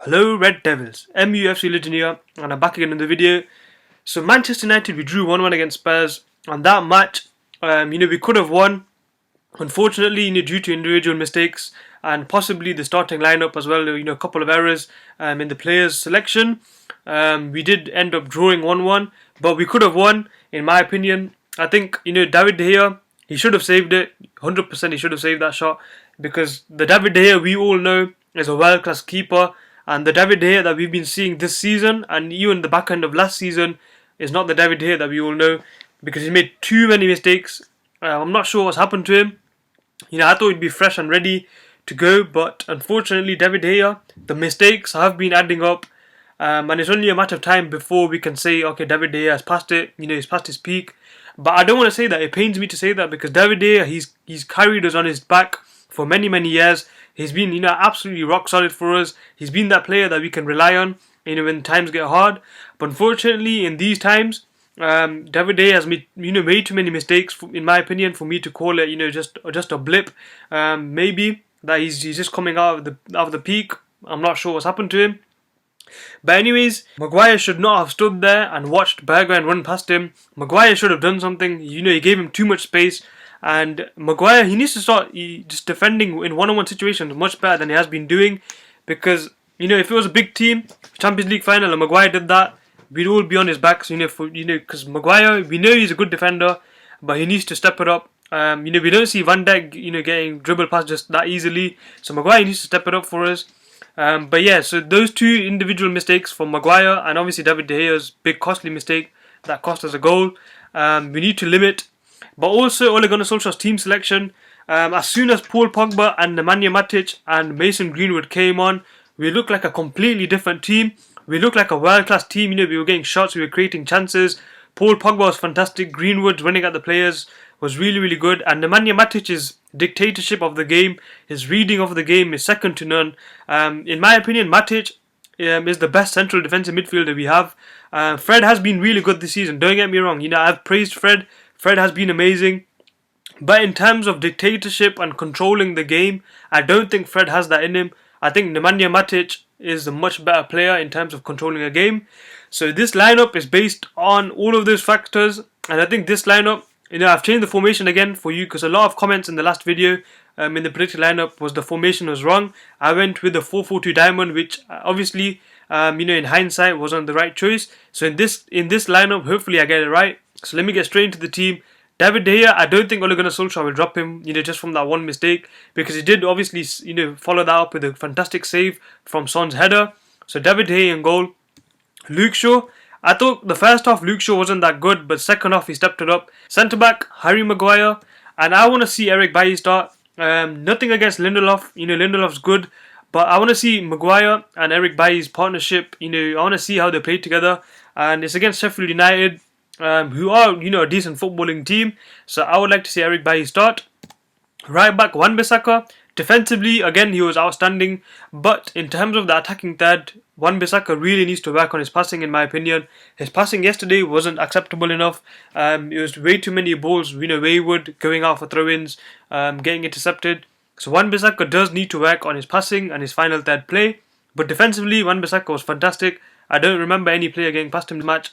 Hello Red Devils, MUFC Legend here, and I'm back again in the video. So Manchester United, we drew 1-1 against Spurs. On that match, we could have won. Unfortunately, due to individual mistakes and possibly the starting lineup as well, a couple of errors in the players' selection, we did end up drawing 1-1. But we could have won, in my opinion. I think David De Gea, he should have saved it. 100% he should have saved that shot, because the David De Gea we all know is a world-class keeper. And the David De Gea that we've been seeing this season and even the back end of last season is not the David De Gea that we all know, because he made too many mistakes. I'm not sure what's happened to him. I thought he'd be fresh and ready to go, but unfortunately David De Gea, the mistakes have been adding up, and it's only a matter of time before we can say, okay, David De Gea has passed it, he's passed his peak. But I don't want to say that. It pains me to say that, because David De Gea, he's carried us on his back for many years. He's been, absolutely rock solid for us. He's been that player that we can rely on, when times get hard. But unfortunately, in these times, David De Gea has made, made too many mistakes, in my opinion, for me to call it, just a blip. Maybe that he's just coming out of the peak. I'm not sure what's happened to him. But anyways, Maguire should not have stood there and watched Bergwijn run past him. Maguire should have done something. He gave him too much space. And Maguire, he needs to start just defending in one-on-one situations much better than he has been doing. Because, if it was a big team, Champions League final, and Maguire did that, we'd all be on his back. So, because Maguire, we know he's a good defender, but he needs to step it up. We don't see Van Dijk, getting dribbled past just that easily. So Maguire needs to step it up for us. But yeah, so those two individual mistakes from Maguire and obviously David De Gea's big costly mistake that cost us a goal, we need to limit. But also Ole Gunnar Solskjaer's team selection. As soon as Paul Pogba and Nemanja Matic and Mason Greenwood came on, we looked like a completely different team. We looked like a world-class team. We were getting shots, we were creating chances. Paul Pogba was fantastic. Greenwood running at the players was really good. And Nemanja Matic's dictatorship of the game, his reading of the game is second to none. In my opinion, Matic is the best central defensive midfielder we have. Fred has been really good this season. Don't get me wrong. I've praised Fred. Fred has been amazing. But in terms of dictatorship and controlling the game, I don't think Fred has that in him. I think Nemanja Matic is a much better player in terms of controlling a game. So this lineup is based on all of those factors. And I think this lineup, I've changed the formation again for you, because a lot of comments in the last video in the predicted lineup was the formation was wrong. I went with the 4-4-2 diamond, which obviously, in hindsight wasn't the right choice. So in this lineup, hopefully I get it right. So let me get straight into the team. David De Gea, I don't think Ole Gunnar Solskjaer will drop him, just from that one mistake, because he did obviously, follow that up with a fantastic save from Son's header. So David De Gea in goal. Luke Shaw, I thought the first half Luke Shaw wasn't that good, but second half he stepped it up. Centre back Harry Maguire, and I want to see Eric Bailly start. Nothing against Lindelof, Lindelof's good, but I want to see Maguire and Eric Bailly's partnership. I want to see how they play together, and it's against Sheffield United, who are a decent footballing team. So I would like to see Eric Bailly start. Right back Wan-Bissaka. Defensively, again, he was outstanding, but in terms of the attacking third, Wan-Bissaka really needs to work on his passing, in my opinion. His passing yesterday wasn't acceptable enough. It was way too many balls, wayward, going out for throw-ins, getting intercepted. So Wan-Bissaka does need to work on his passing and his final third play. But defensively, Wan-Bissaka was fantastic. I don't remember any player getting past him in the match.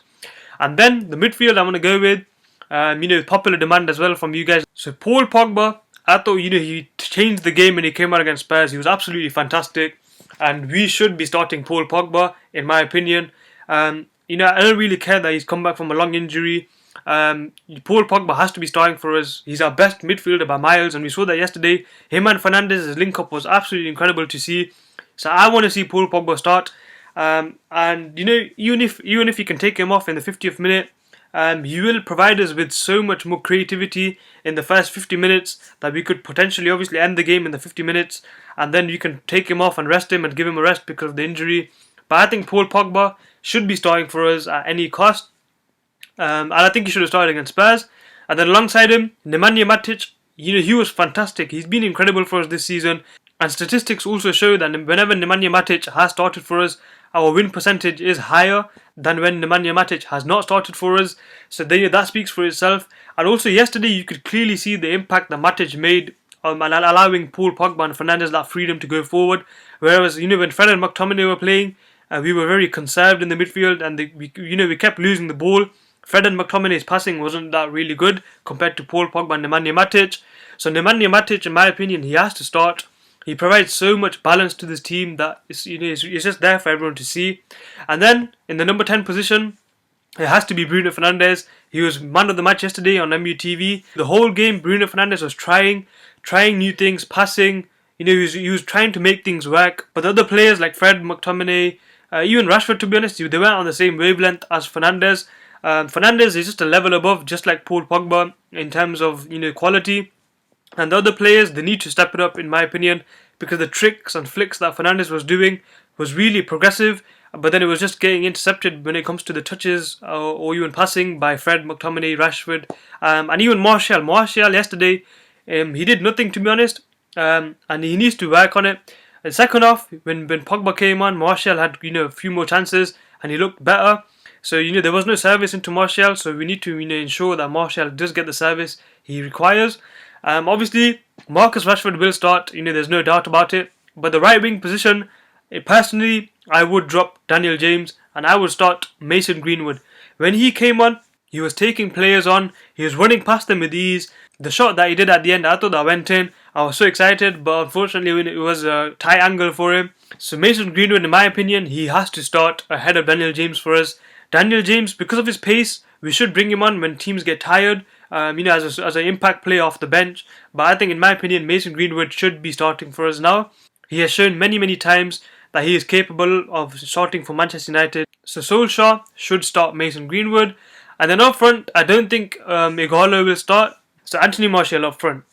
And then the midfield I'm going to go with, popular demand as well from you guys. So Paul Pogba, I thought, he changed the game when he came out against Spurs. He was absolutely fantastic. And we should be starting Paul Pogba, in my opinion. I don't really care that he's come back from a long injury. Paul Pogba has to be starting for us. He's our best midfielder by miles. And we saw that yesterday. Him and Fernandez's link-up was absolutely incredible to see. So I want to see Paul Pogba start. And, even if you can take him off in the 50th minute, he will provide us with so much more creativity in the first 50 minutes that we could potentially obviously end the game in the 50 minutes, and then you can take him off and rest him and give him a rest because of the injury. But I think Paul Pogba should be starting for us at any cost, and I think he should have started against Spurs. And then alongside him, Nemanja Matic, he was fantastic. He's been incredible for us this season, and statistics also show that whenever Nemanja Matic has started for us, our win percentage is higher than when Nemanja Matic has not started for us. So that speaks for itself. And also yesterday you could clearly see the impact that Matic made and allowing Paul Pogba and Fernandes that freedom to go forward. Whereas, when Fred and McTominay were playing, we were very conserved in the midfield, and we kept losing the ball. Fred and McTominay's passing wasn't that really good compared to Paul Pogba and Nemanja Matic. So Nemanja Matic, in my opinion, he has to start. He provides so much balance to this team that it's just there for everyone to see. And then in the number 10 position, it has to be Bruno Fernandes. He was man of the match yesterday on MUTV. The whole game, Bruno Fernandes was trying new things, passing. He was trying to make things work. But the other players like Fred, McTominay, even Rashford, to be honest, they weren't on the same wavelength as Fernandes. Fernandes is just a level above, just like Paul Pogba in terms of quality. And the other players, they need to step it up, in my opinion, because the tricks and flicks that Fernandes was doing was really progressive, but then it was just getting intercepted when it comes to the touches or even passing by Fred, McTominay, Rashford, and even Martial. Martial yesterday, he did nothing, to be honest, and he needs to work on it. And second half, when Pogba came on, Martial had a few more chances and he looked better. So there was no service into Martial, so we need to ensure that Martial does get the service he requires. Obviously, Marcus Rashford will start, there's no doubt about it. But the right wing position, personally, I would drop Daniel James and I would start Mason Greenwood. When he came on, he was taking players on, he was running past them with ease. The shot that he did at the end, I thought that went in. I was so excited, but unfortunately it was a tight angle for him. So Mason Greenwood, in my opinion, he has to start ahead of Daniel James for us. Daniel James, because of his pace, we should bring him on when teams get tired. As an impact player off the bench. But I think, in my opinion, Mason Greenwood should be starting for us now. He has shown many times that he is capable of starting for Manchester United. So Solskjaer should start Mason Greenwood. And then up front, I don't think Ighalo will start. So Anthony Martial up front.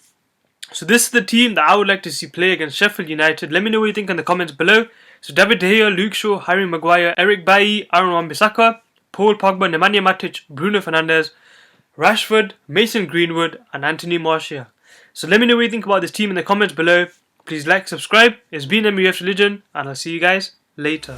So this is the team that I would like to see play against Sheffield United. Let me know what you think in the comments below. So David De Gea, Luke Shaw, Harry Maguire, Eric Bailly, Aaron Wan-Bissaka, Paul Pogba, Nemanja Matic, Bruno Fernandes, Rashford, Mason Greenwood and Anthony Martial. So let me know what you think about this team in the comments below. Please like, subscribe. It's been MUF's Religion and I'll see you guys later.